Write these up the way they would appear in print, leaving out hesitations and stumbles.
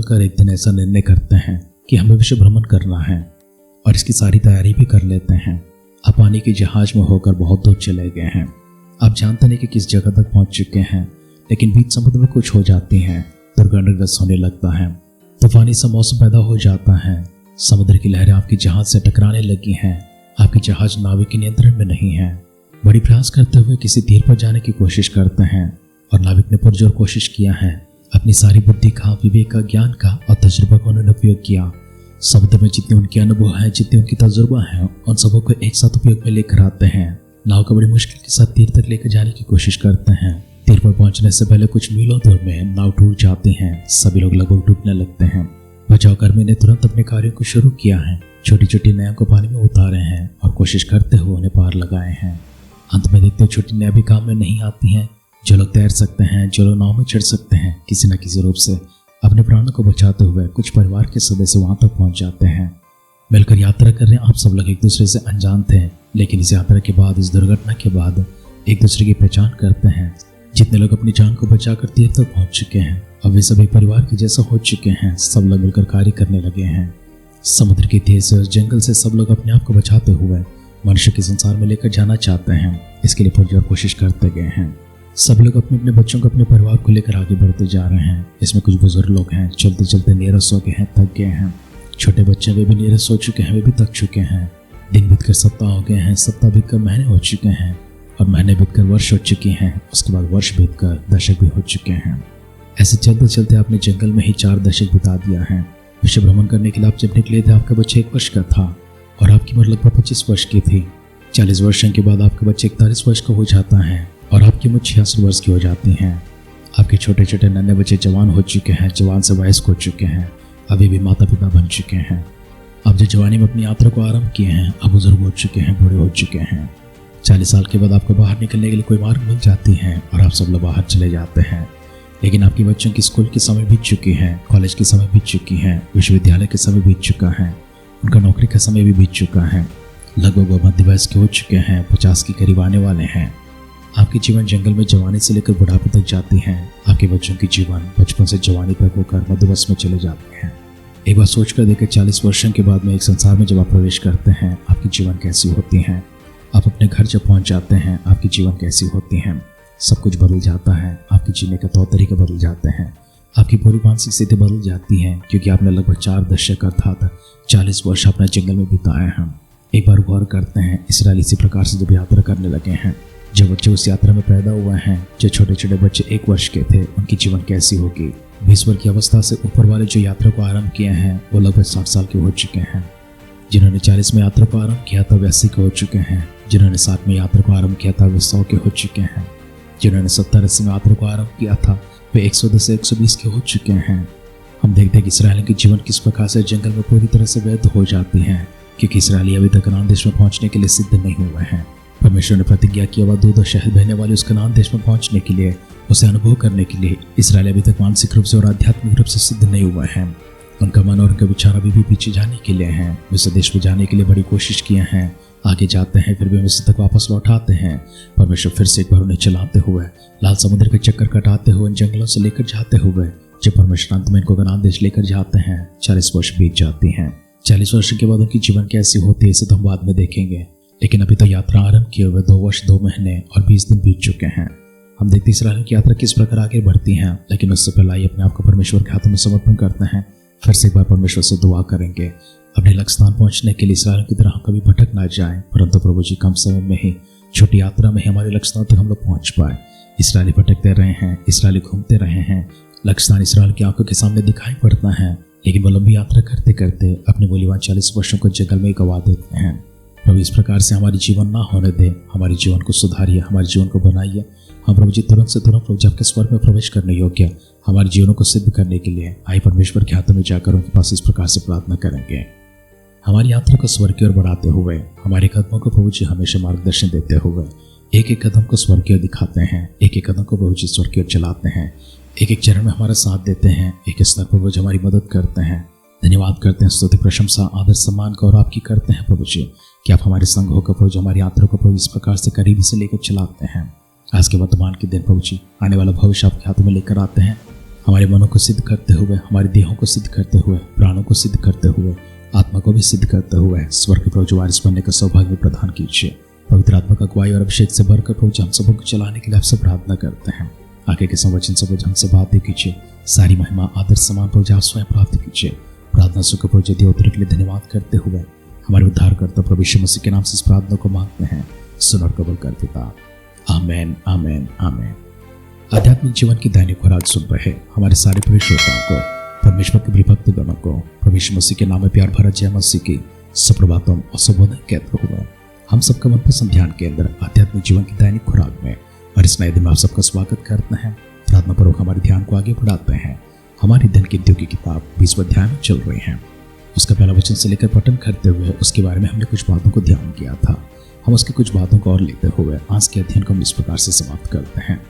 सोचकर एक दिन ऐसा निर्णय करते हैं कि हमें विश्व भ्रमण करना है और इसकी सारी तैयारी भी कर लेते हैं। आप पानी के जहाज में होकर बहुत दूर चले गए हैं। आप जानते नहीं कि किस जगह तक पहुंच चुके हैं, लेकिन बीच समुद्र में कुछ हो जाती है, दुर्घटनाग्रस्त होने लगता है, तूफानी सा मौसम पैदा हो जाता है, समुद्र की लहरें आपके जहाज से टकराने लगी हैं, आपकी जहाज नाविक के नियंत्रण में नहीं है। बड़ी प्रयास करते हुए किसी तीर पर जाने की कोशिश करते हैं और नाविक ने पुरजोर कोशिश किया है। अपनी सारी बुद्धि का, विवेक का, ज्ञान का और तजुर्बा का उन्होंने उपयोग किया। समुद्र में जितने उनके अनुभव हैं, जितने उनकी तजुर्बा है, उन सबों को एक साथ उपयोग में लेकर आते हैं। नाव को बड़ी मुश्किल के साथ तीर तक लेकर जाने की कोशिश करते हैं। तीर पर पहुंचने से पहले कुछ मीलों दूर में नाव टूट जाती है। सभी लोग लगभग डूबने लगते हैं। बचाव कर्मी ने तुरंत अपने कार्यों को शुरू किया है। छोटी छोटी नैया को पानी में उतारे हैं और कोशिश करते हुए उन्हें पार लगाए हैं। अंत में देखते छोटी नैया भी काम में नहीं आती हैं। जो लोग तैर सकते हैं, जो लोग नाव में चढ़ सकते हैं, किसी न किसी रूप से अपने प्राणों को बचाते हुए कुछ परिवार के सदस्य वहां तक पहुंच जाते हैं। मिलकर यात्रा कर रहे आप सब लोग एक दूसरे से अनजान थे, लेकिन इस यात्रा के बाद, इस दुर्घटना के बाद एक दूसरे की पहचान करते हैं। जितने लोग अपनी जान को बचाकर तीर तक पहुंच चुके हैं, अब वे सभी परिवार के जैसा हो चुके हैं। सब लोग मिलकर कार्य करने लगे हैं। समुद्र के तेज से, उस जंगल से सब लोग अपने आप को बचाते हुए मनुष्य के संसार में लेकर जाना चाहते हैं। इसके लिए पुरजोर कोशिश करते गए हैं। सब लोग अपने अपने बच्चों को, अपने परिवार को लेकर आगे बढ़ते जा रहे हैं। इसमें कुछ बुजुर्ग लोग हैं, चलते चलते नीरस हो गए हैं, थक गए हैं। छोटे बच्चे वे भी नीरस हो चुके हैं, वे भी थक चुके हैं। दिन बीतकर सप्ताह हो गए हैं, सप्ताह बीतकर महीने हो चुके हैं और महीने बीतकर वर्ष हो चुके हैं। उसके बाद वर्ष बीतकर दशक भी हो चुके हैं। ऐसे चलते चलते आपने जंगल में ही 4 दशक बिता दिया है। विश्व भ्रमण करने के लिए आप जब निकले थे, आपका बच्चा 1 वर्ष का था और आपकी उम्र लगभग 25 वर्ष की थी। 40 वर्षों के बाद आपका बच्चा 41 वर्ष का हो जाता है और आपकी उम्र 66 वर्ष की हो जाती है। आपके छोटे छोटे नन्हे बच्चे जवान हो चुके हैं, जवान से वयस्क हो चुके हैं, अभी भी माता पिता बन चुके हैं। अब जो जवानी में अपनी यात्रा को आरंभ किए हैं, अब बुजुर्ग हो चुके हैं, बूढ़े हो चुके हैं। 40 साल के बाद आपको बाहर निकलने के लिए कोई मार्ग मिल जाती है और आप सब लोग बाहर चले जाते हैं। लेकिन आपके बच्चों की स्कूल की समय बीत चुकी है, कॉलेज की समय बीत चुकी है, विश्वविद्यालय के समय बीत चुका है, उनका नौकरी का समय भी बीत चुका है। लगभग वो मध्य वयस्क के हो चुके हैं, 50 के करीब आने वाले हैं। आपकी जीवन जंगल में जवानी से लेकर बुढ़ापे तक जाती है। आपके बच्चों की जीवन बचपन से जवानी तक होकर मध्यवयस में चले जाते हैं। एक बार सोचकर देखें, 40 वर्षों के बाद में एक संसार में जब आप प्रवेश करते हैं, आपकी जीवन कैसी होती है। आप अपने घर जब पहुंच जाते हैं, आपकी जीवन कैसी होती है। सब कुछ बदल जाता है। आपके जीने का तौर तरीका बदल जाते हैं। आपकी पूरी मानसिक स्थिति बदल जाती है, क्योंकि आपने लगभग 4 दशक अर्थात 40 वर्ष अपने जंगल में बिताए हैं। एक बार गौर करते हैं, इसराइल इसी प्रकार से जब यात्रा करने लगे हैं, जो बच्चे उस यात्रा में पैदा हुए हैं, जो छोटे छोटे बच्चे 1 वर्ष के थे, उनकी जीवन कैसी होगी। 20 वर्ष की अवस्था से ऊपर वाले जो यात्रा को आरंभ किए हैं, वो लगभग 60 साल के हो चुके हैं। जिन्होंने 40 में यात्रा को आरंभ किया था, वे 80 के हो चुके हैं। जिन्होंने 60 में यात्रा को आरंभ किया था, वे 100 के हो चुके हैं। जिन्होंने 70-80 में यात्रा को आरंभ किया था, वे 110 से 120 के हो चुके हैं। हम देखते हैं कि इसराइलियों की जीवन किस प्रकार से जंगल में पूरी तरह से व्यर्थ हो जाती है, क्योंकि इसराइली अभी तक कनान देश में पहुंचने के लिए सिद्ध नहीं हुए हैं। परमेश्वर ने प्रतिज्ञा किया हुआ दूध और शहद बहने वाले उस कनान देश में पहुंचने के लिए, उसे अनुभव करने के लिए इसराइल अभी तक मानसिक रूप से और आध्यात्मिक रूप से सिद्ध नहीं हुए हैं। उनका मन और उनका विचार अभी भी पीछे जाने के लिए हैं। वे स्वदेश में जाने के लिए बड़ी कोशिश किए हैं, आगे जाते हैं, फिर भी मिस्र तक वापस लौट आते हैं। परमेश्वर फिर से एक बार उन्हें चलाते हुए, लाल समुद्र के चक्कर कटाते हुए, इन जंगलों से लेकर जाते हुए, जब परमेश्वर अंत में इनको कनान देश लेकर जाते हैं, 40 वर्ष बीत जाती हैं। 40 वर्ष के बाद उनकी जीवन कैसी होती है, इसे तो हम बाद में देखेंगे। लेकिन अभी तो यात्रा आरंभ किए हुए 2 वर्ष 2 महीने और 20 दिन बीत चुके हैं। हम देखते इसराइल की यात्रा किस प्रकार आगे बढ़ती है। लेकिन उससे पहले आइए अपने आप को परमेश्वर के हाथों में समर्पण करते हैं। फिर से एक बार परमेश्वर से दुआ करेंगे, अपने लक्ष्य स्थान पहुंचने के लिए इसराइल की तरह हम कभी भटक ना जाएं, परंतु प्रभु जी कम समय में ही, छोटी यात्रा में ही हमारे लक्ष्य स्थान तक हम लोग पहुंच पाए। इसराइली भटकते रहे हैं, इसराइली घूमते रहे हैं, लक्ष्य स्थान इसराइल की आंखों के सामने दिखाई पड़ता है, लेकिन वो लंबी यात्रा करते करते अपने मूल्यवान 40 वर्षों को जंगल में गवा देते हैं। प्रभु इस प्रकार से हमारी जीवन ना होने दे, हमारे जीवन को सुधारिए, हमारे जीवन को बनाइए। हम प्रभु जी तुरंत से तुरंत प्रभु जी आपके स्वर्ग में प्रवेश करने योग्य हमारे जीवनों को सिद्ध करने के लिए आइए परमेश्वर के हाथों में जाकर उनके पास इस प्रकार से प्रार्थना करेंगे। हमारी यात्रा को स्वर्ग की ओर बढ़ाते हुए, हमारे कदमों को प्रभु जी हमेशा मार्गदर्शन देते हुए, एक एक कदम को स्वर्ग की ओर दिखाते हैं, एक एक कदम को प्रभु जी स्वर्ग की ओर चलाते हैं, एक एक चरण में हमारा साथ देते हैं, एक स्तर पर प्रभु जी हमारी मदद करते हैं। धन्यवाद करते हैं, स्तुति प्रशंसा आदर सम्मान गौरव आपकी करते हैं प्रभु जी कि आप हमारे संग होकर प्रभु जी हमारी यात्रा को प्रभु इस प्रकार से करीबी से लेकर चलाते हैं। आज के वर्तमान के दिन प्रभु जी, आने वाला भविष्य आपके हाथों में लेकर आते हैं। हमारे मनों को सिद्ध करते हुए, हमारे देहों को सिद्ध करते हुए, प्राणों को सिद्ध करते हुए, आत्मा को भी सिद्ध करते हुए स्वर्ग के प्रभु जो वारिस बनने का सौभाग्य प्रदान कीजिए। पवित्र आत्मा का अगुवाई और अभिषेक से भरकर प्रभु हम सबको चलाने के लिए आपसे प्रार्थना करते हैं। आगे के संवचन से प्रभु हमसे बातें कीजिए। सारी महिमा आदर समान प्रभु आप स्वयं प्राप्त कीजिए। प्रार्थना सुख प्रभु दिए उत्तर के लिए धन्यवाद करते हुए हमारे उद्धारकर्ता प्रभु यीशु मसीह के नाम से इस प्रार्थना को मांगते हैं। सुन और कबूल कर पिता। आमेन, आमेन, आमेन। आध्यात्मिक जीवन की दैनिक खुराक सुन रहे हमारे सारे प्रिय श्रोताओं को, परमेश्वर के भक्त गणों को प्रभु यीशु मसीह के नाम में प्यार भरा जय मसीह की सुप्रभातम और सुबोधन कहते हुए हम सबका मनपसंद ध्यान के अंदर आध्यात्मिक जीवन की दैनिक खुराक में और इस नए दिन में आप सबका स्वागत करते हैं। प्रार्थना पूर्वक हमारे ध्यान को आगे बढ़ाते हैं। हमारी दिन गिनतियों की किताब 20वें अध्याय में चल रही है। उसका पहला वचन से लेकर पठन करते हुए उसके बारे में हमने कुछ बातों को ध्यान किया था। हम उसकी कुछ बातों को और लेते हुए आज के अध्ययन को हम इस प्रकार से समाप्त करते हैं।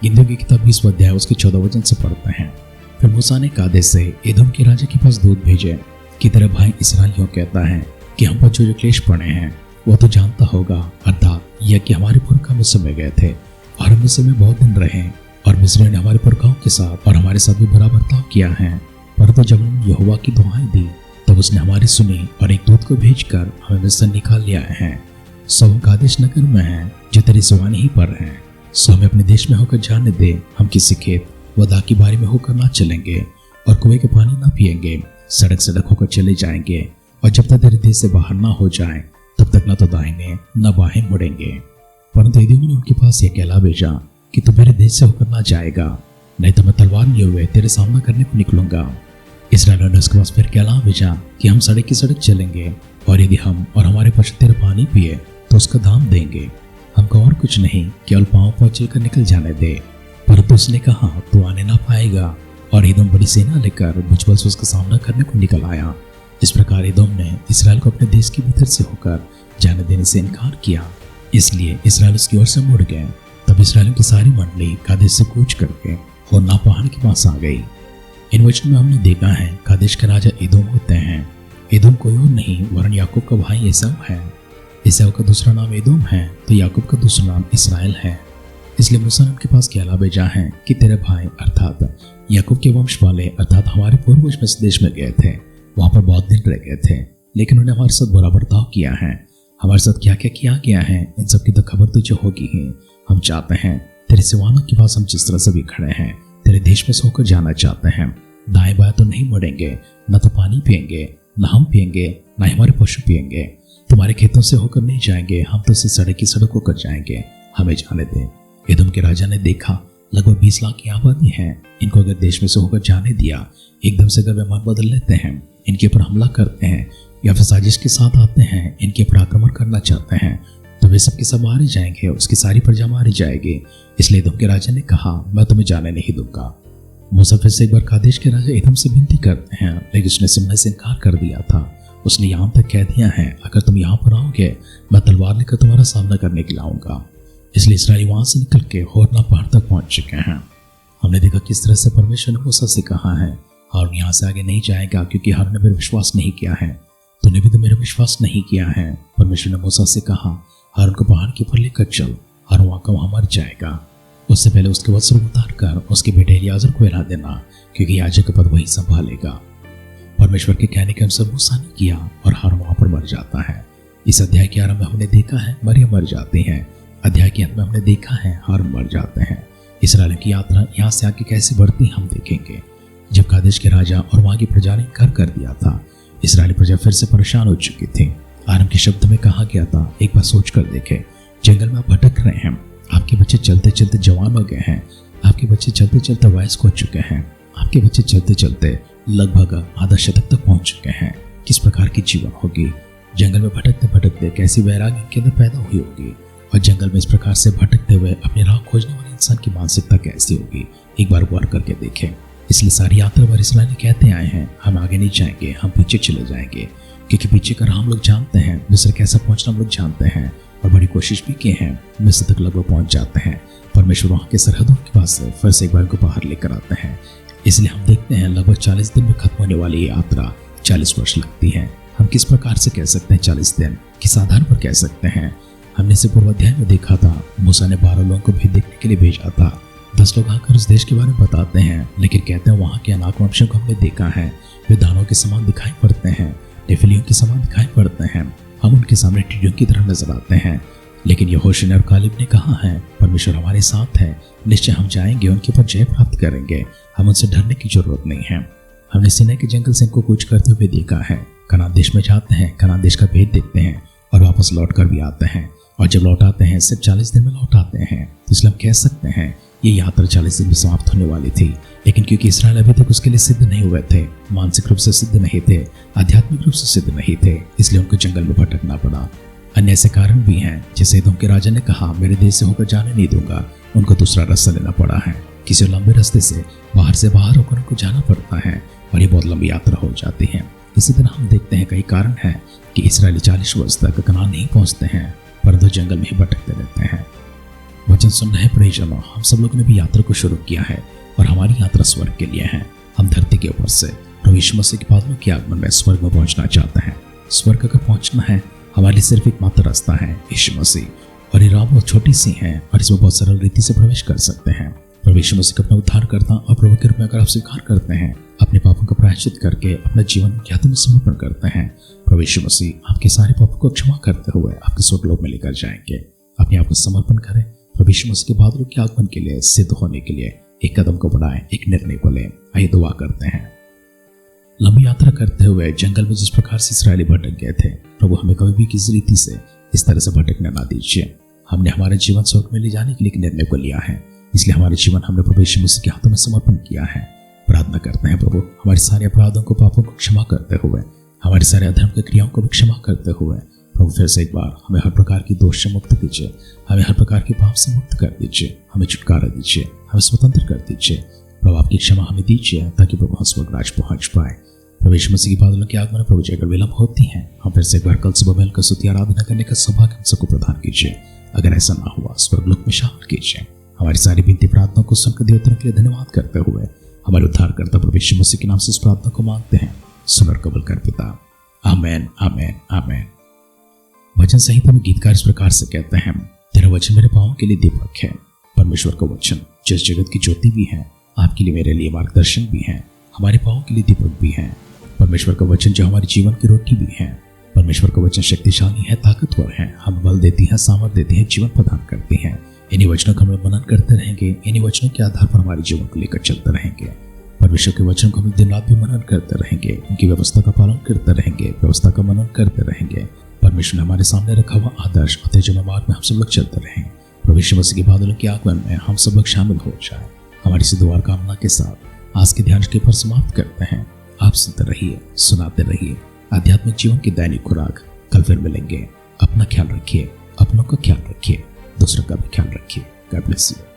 गिनतियों की किताब 20वां अध्याय उसके 14 वचन से पढ़ते हैं। फिर मूसा ने कादेश से एदोम के राजा के पास दूत भेजे कि तेरा भाई इस्राएलियों कहता है कि हम पर जो क्लेश पड़े हैं वो तो जानता होगा, अर्थात यह कि हमारे पुरखा मिस्र में गए थे और हम मिस्र में बहुत दिन रहे और मिस्र ने हमारे पुरखाओं के साथ और हमारे साथ भी बुरा बर्ताव किया है। परंतु जब हमने यहोवा की दुहाई दी तब उसने हमारी सुनी और एक दूत को भेजकर हमें मिस्र निकाल लिया है। सो हम कादेश नगर में हैं जो तेरी सिवानी ही पर हैं। सो हमें अपने देश में होकर जाने दे। हम किसी खेत व दाख की बारी में होकर ना चलेंगे और कुएं के पानी ना पिएंगे। सड़क सड़क होकर चले जाएंगे और जब तक तेरे देश से बाहर ना हो जाए तब तक न तो दाहिने न बाहें मुड़ेंगे। परंतु एदोम ने उनके पास यह कहला भेजा कि तू मेरे देश से होकर ना जाएगा, नहीं तो मैं तलवार लिए हुए तेरे सामना करने को निकलूंगा। इस्राएलियों ने उसके पास फिर कहला भेजा कि हम सड़क की सड़क चलेंगे और यदि हम और हमारे पशु तेरा पानी पिए तो उसका दाम देंगे। हमको और कुछ नहीं केवल पांव पर चलकर निकल जाने दे। परंतु उसने कहा तू आने ना पाएगा। और एदोम बड़ी सेना लेकर भुजबल से उसका सामना करने को निकल आया। इस प्रकार एदोम ने इस्राएल को अपने देश के भीतर से होकर जाने देने से इनकार किया, इसलिए इस्राएल उसकी ओर से मुड़ गए। तब इस्राएलियों की सारी मंडली कादेश से कूच करके होर्ना पहाड़ के पास आ गई। इन वचनों में हमने देखा है कादेश का राजा एदोम होते हैं। एदोम कोई और नहीं वरन याकूब का भाई एसाव है। एसाव का दूसरा नाम एदोम है तो याकूब का दूसरा नाम इस्राएल है। इसलिए मूसा ने उनके पास कहला भेजा है कि तेरे भाई अर्थात याकूब के वंश वाले अर्थात हमारे पूर्वज मिस्र देश में गए थे, वहां पर बहुत दिन रह गए थे, लेकिन उन्हें हमारे साथ बुरा बर्ताव किया है। हमारे साथ क्या क्या किया गया है इन सब की तो खबर तुझे होगी ही। हम चाहते हैं तेरे सिवाना के पास हम जिस तरह से भी खड़े हैं तेरे देश में से होकर जाना चाहते हैं। दाएं बाएं तो नहीं मुड़ेंगे, न तो पानी पिएंगे, न हम पिएंगे, न हमारे पशु पिएंगे। तुम्हारे खेतों से होकर नहीं जाएंगे, हम तो सड़क की सड़क होकर जाएंगे, हमें जाने दे। एदोम के राजा ने देखा लगभग 20 लाख की आबादी है। इनको अगर देश में से होकर जाने दिया, एकदम से अगर वे मन बदल लेते हैं, इनके ऊपर हमला करते हैं या फिर साजिश के साथ आते हैं, इनके ऊपर आक्रमण करना चाहते हैं, तो वे सबके सब मारे जाएंगे, उसकी सारी प्रजा मारी जाएगी। इसलिए एदोम के राजा ने कहा मैं तुम्हें जाने नहीं दूंगा। मूसा फिर से एक बार कादेश के राजा एदोम से विनती करते हैं, लेकिन उसने सुनने से इनकार कर दिया था। उसने यहाँ तक कह दिया है अगर तुम यहाँ पर आओगे मैं तलवार लेकर तुम्हारा सामना करने के लिए आऊंगा। इसलिए इस्राएली वहां से निकल के होर्ना पहाड़ तक पहुंच चुके हैं। हमने देखा किस तरह से परमेश्वर ने मूसा से कहा है हारून यहाँ से आगे नहीं जाएगा क्योंकि हारून ने मेरा विश्वास नहीं किया है। तूने भी तो मेरा विश्वास नहीं किया है। परमेश्वर ने मूसा से कहा हारून को पहाड़ के ऊपर लेकर चल, हारून वहां का वहां मर जाएगा। उससे पहले उसके वस्त्र उतार कर उसके बेटे एलियाजर को हिला देना क्योंकि याजक का पद वही संभालेगा। परमेश्वर के कहने के अनुसार मूसा ने किया और हारून वहां पर मर जाता है। इस अध्याय के आरंभ में हमने देखा है मरियम मर जाती है। अध्याय के अंत में हमने देखा है हारून मर जाते हैं। इस्राएल की यात्रा यहाँ से आगे कैसे बढ़ती हम देखेंगे। जब कादेश के राजा और वहां की प्रजा ने इनकार कर दिया था, इस्राएली प्रजा फिर से परेशान हो चुकी थी। आरंभ के शब्द में कहा गया था एक बार सोच कर देखे, जंगल में आप भटक रहे हैं, आपके बच्चे चलते चलते जवान हो गए हैं, आपके बच्चे चलते चलते वयस्क हो चुके हैं, आपके बच्चे चलते चलते लगभग आधा शतक तक पहुंच चुके हैं। किस प्रकार की जीवन होगी। जंगल में भटकते भटकते कैसी वैराग्य इनके अंदर पैदा हुई होगी और जंगल में इस प्रकार से भटकते हुए अपनी राह खोजने वाले इंसान की मानसिकता कैसी होगी, एक बार गौर करके देखें। इसलिए सारी यात्रा भर इस्राएली कहते आए हैं हम आगे नहीं जाएंगे, हम पीछे चले जाएंगे, क्योंकि पीछे का राह हम लोग जानते हैं, मिस्र कैसा पहुंचना हम लोग जानते हैं और बड़ी कोशिश भी की है, मिस्र तक लगभग पहुंच जाते हैं। परमेश्वर वहां के सरहदों के पास से फिर से एक बार को बाहर लेकर आते हैं। इसलिए हम देखते हैं लगभग 40 दिन में खत्म होने वाली ये यात्रा 40 वर्ष लगती है। हम किस प्रकार से कह सकते हैं 40 दिन, किस आधार पर कह सकते हैं। हमने इसे पूर्व अध्याय में देखा था, मूसा ने 12 लोगों को भी देखने के लिए भेजा था 10 लोग आकर उस देश के बारे में बताते हैं, लेकिन कहते हैं वहाँ के अनाक वंशों को हमने देखा है, वे दानों के समान दिखाई पड़ते हैं, नेफिलियों के समान दिखाई पड़ते हैं, हम उनके सामने टिड्डियों की तरह नजर आते हैं। लेकिन यहोशू और कालेब ने कहा है, परमेश्वर हमारे साथ है, निश्चय हम जाएंगे, उनके ऊपर जय प्राप्त करेंगे, हम उनसे डरने की जरूरत नहीं है। हमने सीनै के जंगल से इनको कूच करते हुए देखा है, कनान देश में जाते हैं, कनान देश का भेद देखते हैं और वापस लौट कर भी आते हैं, और जब लौट आते हैं सिर्फ 40 दिन में लौट आते हैं। तो इसलिए हम कह सकते हैं ये यात्रा 40 दिन में समाप्त होने वाली थी, लेकिन क्योंकि इसराइल अभी तक उसके लिए सिद्ध नहीं हुए थे, मानसिक रूप से सिद्ध नहीं थे, आध्यात्मिक रूप से सिद्ध नहीं थे, इसलिए उनको जंगल में भटकना पड़ा। अन्य ऐसे कारण भी हैं, जैसे एदोम के राजा ने कहा मेरे देश से होकर जाने नहीं दूंगा, उनको दूसरा रास्ता लेना पड़ा है, किसी लंबे रास्ते से बाहर होकर उनको जाना पड़ता है और ये बहुत लंबी यात्रा हो जाती है। इसी तरह हम देखते हैं कई कारण है कि इसराइली 40 वर्ष तक कनान नहीं पहुंचते हैं, परंतु जंगल में ही भटकते रहते हैं। वचन सुन रहे परिजनों, हम सब लोगों ने भी यात्रा को शुरू किया है और हमारी यात्रा स्वर्ग के लिए है। हम धरती के ऊपर से प्रभु यीशु मसीह के बादलों के आगमन में स्वर्ग में पहुंचना चाहते हैं। स्वर्ग अगर पहुंचना है, हमारे लिए सिर्फ एक मात्र रास्ता है, यीशु मसीह, और ये राह बहुत छोटी सी है और इसमें बहुत सरल रीति से प्रवेश कर सकते हैं। प्रभु यीशु मसीह को अपना उद्धार करता और प्रभु के रूप में अगर आप स्वीकार करते हैं, अपने पापों का प्रायश्चित करके अपना जीवन उनके हाथों में समर्पण करते हैं, प्रभु यीशु मसीह आपके सारे पापों को क्षमा करते हुए आपके स्वर्गलोक में लेकर जाएंगे। अपने आप को समर्पण करें, प्रभु यीशु मसीह के बादलों के आगमन के लिए, सिद्ध होने के लिए एक कदम को बढ़ाएं, एक निर्णय को लें। आइए दुआ करते हैं। लंबी यात्रा करते हुए जंगल में जिस प्रकार से इसराइली भटक गए थे, प्रभु हमें कभी भी किसी रीति से इस तरह से भटकने ना दीजिए। हमने हमारे जीवन स्वर्ग में ले जाने के लिए एक निर्णय को लिया है, इसलिए हमारे जीवन हमने प्रभु यीशु मसीह के हाथों में समर्पण किया है। प्रार्थना करते हैं प्रभु हमारे सारे अपराधों को, पापों को क्षमा करते हुए, हमारे सारे अधर्म की क्रियाओं को भी क्षमा करते हुए, प्रभु फिर से एक बार हमें हर प्रकार की दोष से मुक्त कीजिए, हमें हर प्रकार के पाप से मुक्त कर दीजिए, हमें छुटकारा दीजिए, हमें स्वतंत्र कर दीजिए। प्रभु आपकी क्षमा हमें दीजिए ताकि प्रभु हम स्वर्ग राज पहुंच पाए। प्रभु यीशु मसीह की बादलों के आगमन प्रभु जी अगर विलंब होती है, हम फिर से एक बार कल सुबह मिलकर स्तुति आराधना करने का सौभाग्य हम सबको प्रदान कीजिए। अगर ऐसा ना हुआ, स्वर्गलोक में शामिल कीजिए। हमारी सारी विनती प्रार्थना को सुनकर दिए उत्तरों के लिए धन्यवाद करते हुए हमारे उद्धारकर्ता प्रभु यीशु मसीह के नाम से इस प्रार्थना को मांगते हैं, सुन और कबूल कर पिता। आमेन, आमेन, आमेन। वचन संहिता में गीतकार इस प्रकार से कहते हैं, तेरा वचन मेरे पांवों के लिए दीपक है। परमेश्वर का वचन जिस जगत की ज्योति भी है, आपके लिए मेरे लिए मार्गदर्शन भी है, हमारे पांवों के लिए दीपक भी है। परमेश्वर का वचन जो हमारे जीवन की रोटी भी है। परमेश्वर का वचन शक्तिशाली है, ताकतवर है, हम बल देती है, सामर्थ देती है, जीवन प्रदान करती है। इन्हीं वचनों का हम मनन करते रहेंगे, इन्हीं वचनों के आधार पर हमारे जीवन को लेकर चलते रहेंगे। परमेश्वर के वचन को हम दिन रात भी मनन करते रहेंगे, उनकी व्यवस्था का पालन करते रहेंगे, व्यवस्था का मनन करते रहेंगे। परमेश्वर ने हमारे सामने रखा हुआ आदर्श और तेजोमय मार्ग में हम सब लोग चलते रहें। प्रभु यीशु मसीह के बादलों के आगमन में हम सब लोग शामिल हो जाए। हमारी सी दुआ कामना के साथ आज के ध्यान के पर समाप्त करते हैं। आप सुनते रहिए, सुनाते रहिए आध्यात्मिक जीवन की दैनिक खुराक। कल फिर मिलेंगे। अपना ख्याल रखिए, अपनों का ख्याल रखिए, दूसरों का भी ख्याल रखिए। God bless you.